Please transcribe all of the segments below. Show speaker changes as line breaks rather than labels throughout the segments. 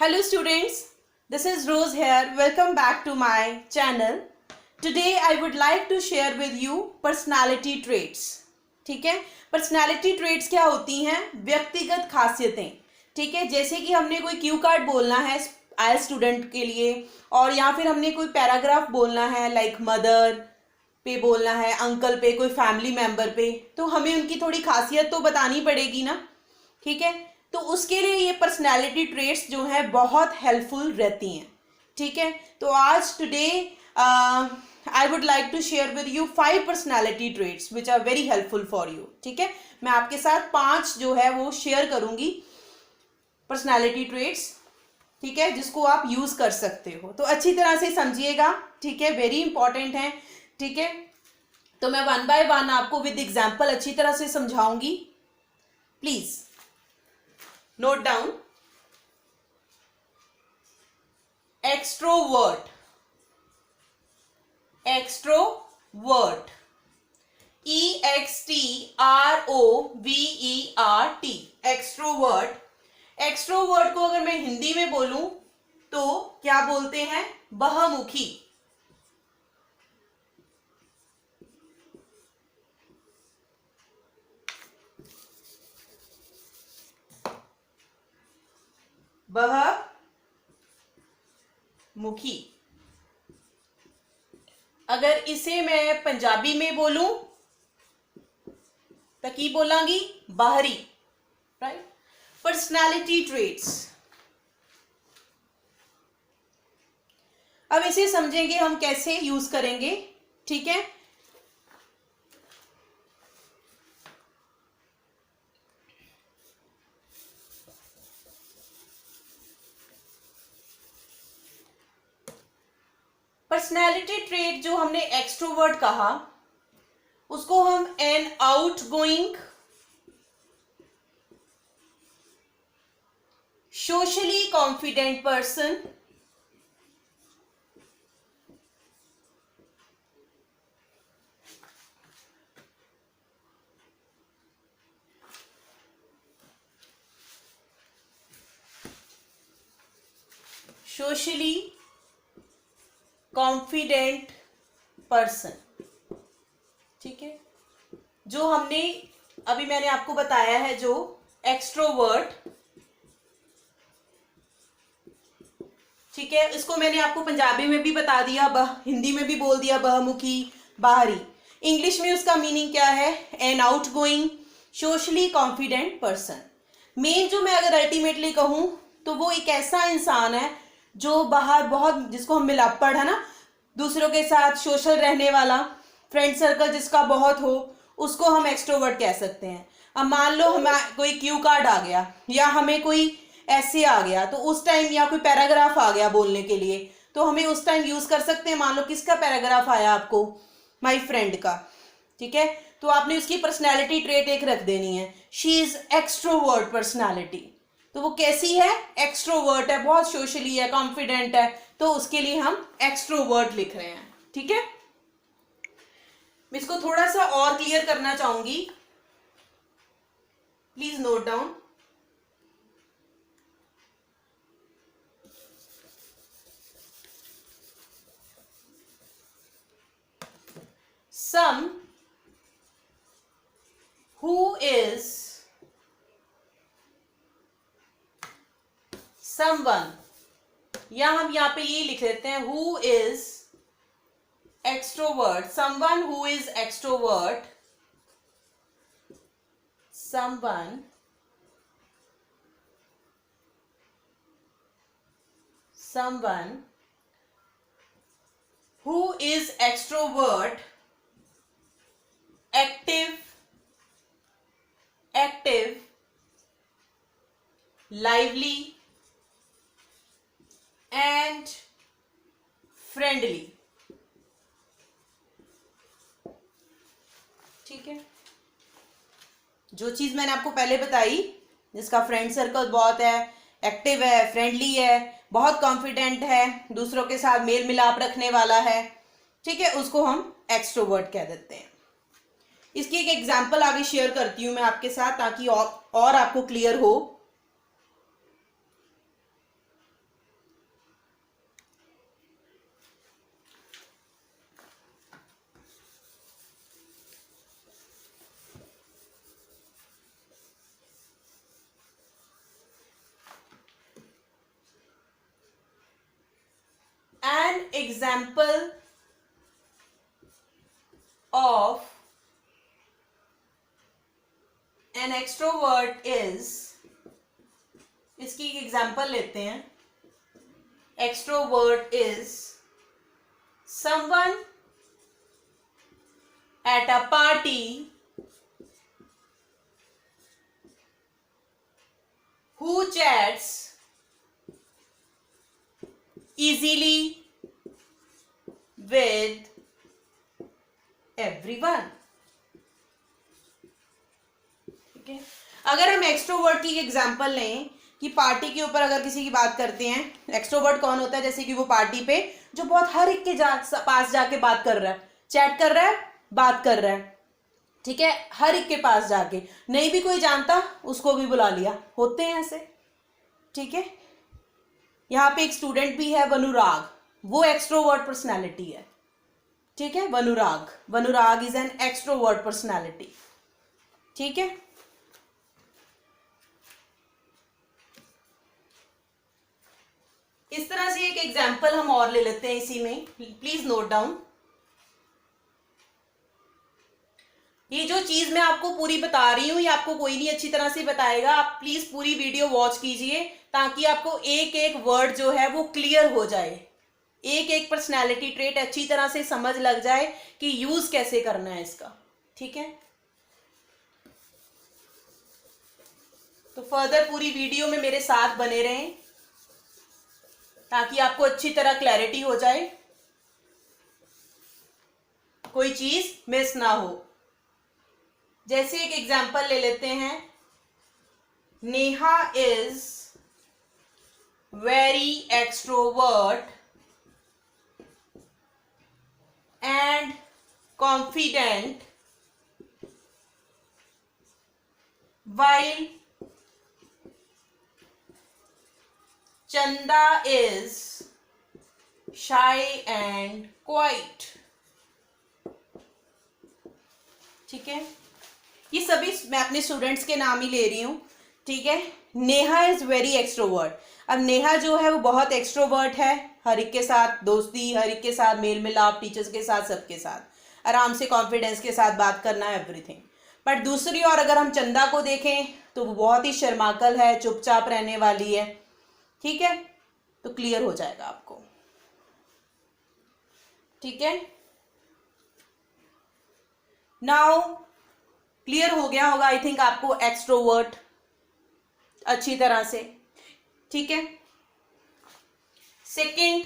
Hello students, this is Rose here. Welcome back to my channel. Today I would like to share with you personality traits. ठीक है, personality traits क्या होती हैं? व्यक्तिगत खासियतें. ठीक है, जैसे कि हमने कोई क्यू कार्ड बोलना है आयल स्टूडेंट के लिए, और या फिर हमने कोई पैराग्राफ बोलना है लाइक मदर पे बोलना है, अंकल पे, कोई फैमिली मेंबर पे, तो हमें उनकी थोड़ी खासियत तो बतानी पड़ेगी ना. ठीक है, तो उसके लिए ये पर्सनैलिटी ट्रेट्स जो है बहुत हेल्पफुल रहती हैं. ठीक है, तो आज today I would like to share with you 5 personality traits which are very helpful for you. ठीक है, मैं आपके साथ 5 जो है वो शेयर करूंगी पर्सनैलिटी ट्रेट्स. ठीक है, जिसको आप यूज कर सकते हो, तो अच्छी तरह से समझिएगा. ठीक है, वेरी इंपॉर्टेंट है. ठीक है, तो मैं 1 बाय 1 आपको विद एग्जाम्पल अच्छी तरह से समझाऊंगी. Please note down. Extrovert, extrovert, EXTROVERT, extrovert. Extrovert को अगर मैं हिंदी में बोलूं तो क्या बोलते हैं? बहुमुखी. बहुमुखी. अगर इसे मैं पंजाबी में बोलूं तो की बोलांगी? बाहरी. राइट. Personality traits. अब इसे समझेंगे हम कैसे यूज करेंगे. ठीक है, पर्सनैलिटी ट्रेट जो हमने एक्सट्रोवर्ट कहा, उसको हम an outgoing, socially confident person, socially confident person. ठीक है, जो हमने अभी मैंने आपको बताया है, जो एक्सट्रोवर्ट. ठीक है, इसको मैंने आपको पंजाबी में भी बता दिया, हिंदी में भी बोल दिया, बहुमुखी, बाहरी. इंग्लिश में उसका मीनिंग क्या है? An outgoing, socially confident person. Main जो मैं अगर अल्टीमेटली कहूं तो वो एक ऐसा इंसान है जो बाहर बहुत, जिसको हम मिलापड़ है ना, दूसरों के साथ सोशल रहने वाला, फ्रेंड सर्कल जिसका बहुत हो, उसको हम एक्सट्रोवर्ट कह सकते हैं. अब मान लो हमें कोई क्यू कार्ड आ गया या हमें कोई ऐसे आ गया, तो उस टाइम, या कोई पैराग्राफ आ गया बोलने के लिए, तो हमें उस टाइम यूज कर सकते हैं. मान लो किसका पैराग्राफ आया आपको? माई फ्रेंड का. ठीक है, तो आपने उसकी पर्सनैलिटी ट्रेट एक रख देनी है, शी इज एक्सट्रोवर्ट पर्सनैलिटी. तो वो कैसी है? एक्सट्रोवर्ट है, बहुत सोशली है, कॉन्फिडेंट है, तो उसके लिए हम एक्सट्रोवर्ट लिख रहे हैं. ठीक है, मैं इसको थोड़ा सा और क्लियर करना चाहूंगी. Please note down. Some who is someone, या हम यहाँ पे ये लिख लेते हैं who is extrovert. Someone who is extrovert, someone who is extrovert, active, lively and friendly. ठीक है, जो चीज मैंने आपको पहले बताई, जिसका फ्रेंड सर्कल बहुत है, एक्टिव है, फ्रेंडली है, बहुत कॉन्फिडेंट है, दूसरों के साथ मेल मिलाप रखने वाला है. ठीक है, उसको हम एक्सट्रोवर्ट कह देते हैं. इसकी एक एग्जाम्पल आगे शेयर करती हूं मैं आपके साथ, ताकि और आपको क्लियर हो. Example of an extrovert is, इसकी एग्जाम्पल लेते हैं. Extrovert is someone at a party who chats easily with everyone. ठीक है. अगर हम एक्सट्रोवर्ट की एग्जांपल लें कि पार्टी के ऊपर अगर किसी की बात करते हैं, एक्सट्रोवर्ट कौन होता है? जैसे कि वो पार्टी पे जो बहुत हर एक के पास जाके बात कर रहा है, चैट कर रहा है, बात कर रहा है. ठीक है, हर एक के पास जाके, नहीं भी कोई जानता उसको भी बुला लिया, होते हैं ऐसे. ठीक है. यहाँ पे एक स्टूडेंट भी है वनुराग, वो एक्सट्रोवर्ट पर्सनालिटी है. ठीक है, वनुराग इज एन एक्सट्रोवर्ट पर्सनालिटी. ठीक है. इस तरह से एक एग्जाम्पल हम और ले लेते हैं इसी में, प्लीज नोट डाउन. ये जो चीज मैं आपको पूरी बता रही हूं, ये आपको कोई नहीं अच्छी तरह से बताएगा. आप प्लीज पूरी वीडियो वॉच कीजिए ताकि आपको एक एक वर्ड जो है वो क्लियर हो जाए, एक एक पर्सनैलिटी ट्रेट अच्छी तरह से समझ लग जाए कि यूज कैसे करना है इसका. ठीक है. तो फर्दर पूरी वीडियो में मेरे साथ बने रहें ताकि आपको अच्छी तरह क्लैरिटी हो जाए, कोई चीज मिस ना हो. जैसे एक एग्जाम्पल ले लेते हैं. Neha is very extrovert and confident while Chanda is shy and quiet. ठीक है. ये सभी मैं अपने स्टूडेंट्स के नाम ही ले रही हूं. ठीक है. Neha is very extrovert. अब नेहा जो है वो बहुत एक्सट्रोवर्ट है, हर एक के साथ दोस्ती, हर एक के साथ मेल मिलाप, टीचर्स के साथ, सबके साथ आराम से कॉन्फिडेंस के साथ बात करना है, एवरीथिंग. बट दूसरी ओर अगर हम चंदा को देखें तो वो बहुत ही शर्माकल है, चुपचाप रहने वाली है. ठीक है. तो क्लियर हो जाएगा आपको. ठीक है. नाउ क्लियर हो गया होगा आई थिंक आपको एक्सट्रोवर्ट अच्छी तरह से. ठीक है. सेकंड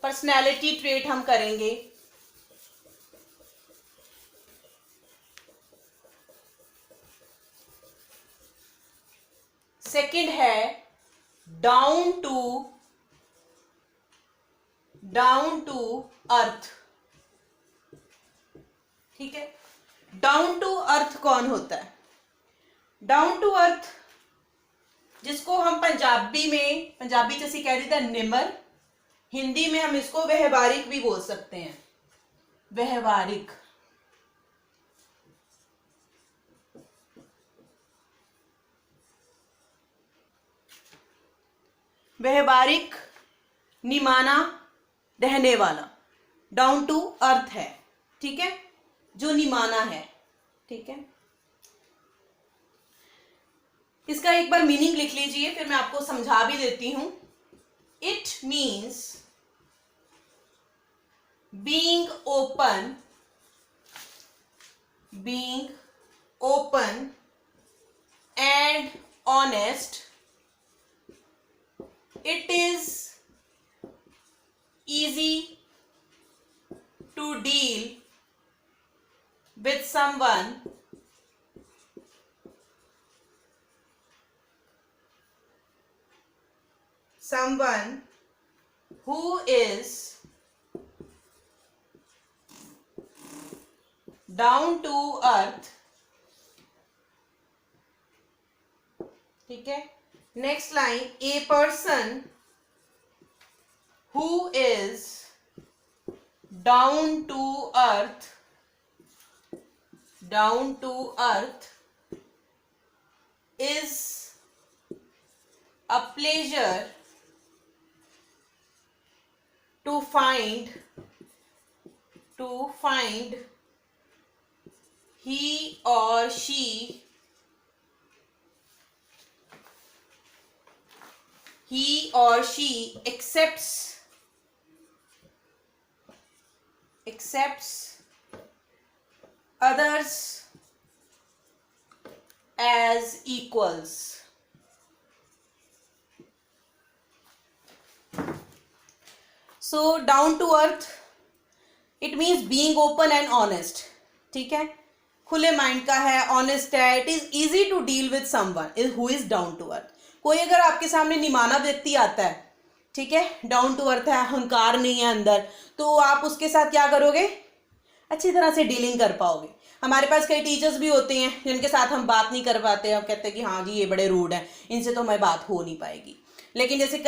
पर्सनैलिटी ट्रेट हम करेंगे. सेकंड है डाउन टू अर्थ. ठीक है. डाउन टू अर्थ कौन होता है? डाउन टू अर्थ जिसको हम पंजाबी जैसे कह देते हैं निमर, हिंदी में हम इसको व्यवहारिक भी बोल सकते हैं. व्यवहारिक. व्यवहारिक निमाना रहने वाला डाउन टू अर्थ है. ठीक है. जो निमाना है. ठीक है. इसका एक बार मीनिंग लिख लीजिए, फिर मैं आपको समझा भी देती हूं. It means being open and honest. It is easy to deal with someone who is down to earth. ठीक है. Next line, a person who is down to earth is a pleasure to find he or she accepts others as equals. So down to earth it means being open and honest. ठीक है, खुले mind का है, honest है. It is easy to deal with someone who is down to earth. कोई अगर आपके सामने निमाना व्यक्ति आता है, ठीक है, डाउन टू अर्थ है, अहंकार नहीं है अंदर, तो आप उसके साथ क्या करोगे, अच्छी तरह से डीलिंग कर पाओगे. हमारे पास कई टीचर्स भी होते हैं जिनके साथ हम बात नहीं कर पाते, हम कहते हैं कि हाँ जी ये बड़े रूड हैं, इनसे तो हमारी बात हो नहीं पाएगी. लेकिन जैसे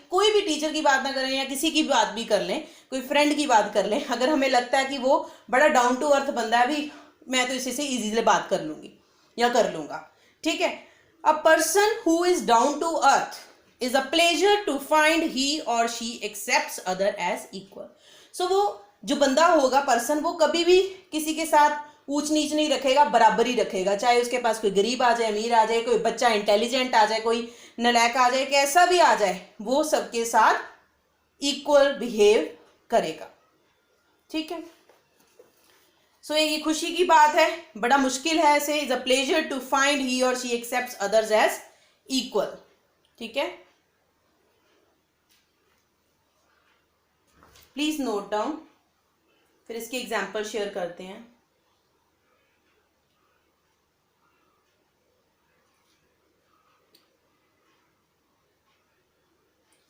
कोई भी टीचर की बात ना करें या किसी की बात भी कर लें, कोई फ्रेंड की बात कर लें, अगर हमें लगता है कि वो बड़ा डाउन टू अर्थ बंदा है, भी मैं तो इसी से इजीली बात कर लूँगी या कर लूँगा. ठीक है, a person who is down to earth is a pleasure to find he और she accepts other as equal. So वो जो बंदा होगा, पर्सन, वो कभी भी किसी के साथ ऊंच नीच नहीं रखेगा, बराबरी रखेगा. चाहे उसके पास कोई गरीब आ जाए, अमीर आ जाए, कोई बच्चा इंटेलिजेंट आ जाए, कोई नलायक आ जाए, कैसा भी आ जाए, वो सबके साथ इक्वल बिहेव करेगा. ठीक है, सो ये खुशी की बात है, बड़ा मुश्किल है ऐसे. Is a pleasure to find he और she accepts others as equal. ठीक है, प्लीज नोट डाउन, फिर इसके एग्जाम्पल शेयर करते हैं.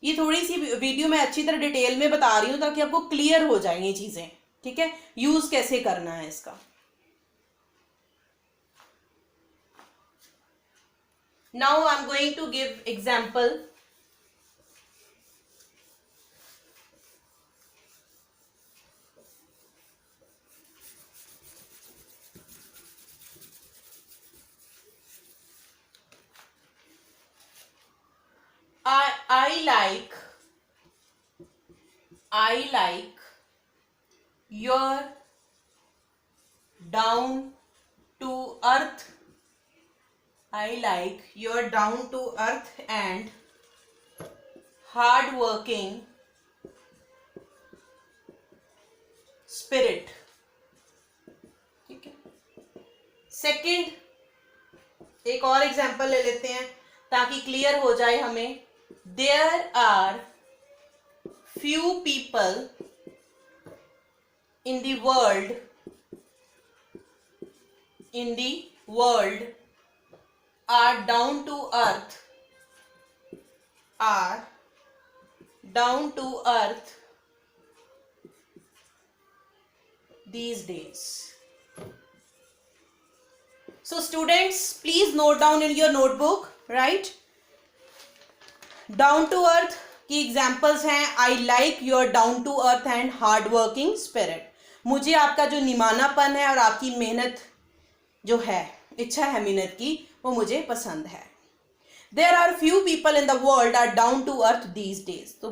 ये थोड़ी सी वीडियो मैं अच्छी तरह डिटेल में बता रही हूं ताकि आपको क्लियर हो जाए ये चीजें. ठीक है, यूज कैसे करना है इसका. Now I am going to give example. I like your down to earth. I like your down to earth and hard working spirit. ठीक है, सेकंड एक और एग्जाम्पल ले लेते हैं ताकि क्लियर हो जाए हमें. There are few people in the world are down to earth these days. So students, please note down in your notebook, right? Down to earth की एग्जाम्पल्स हैं, I like your down to earth and hard working spirit. मुझे आपका जो निमानापन है और आपकी मेहनत जो है, इच्छा है मेहनत की, वो मुझे पसंद है. There are few people in the world are down to earth these days. तो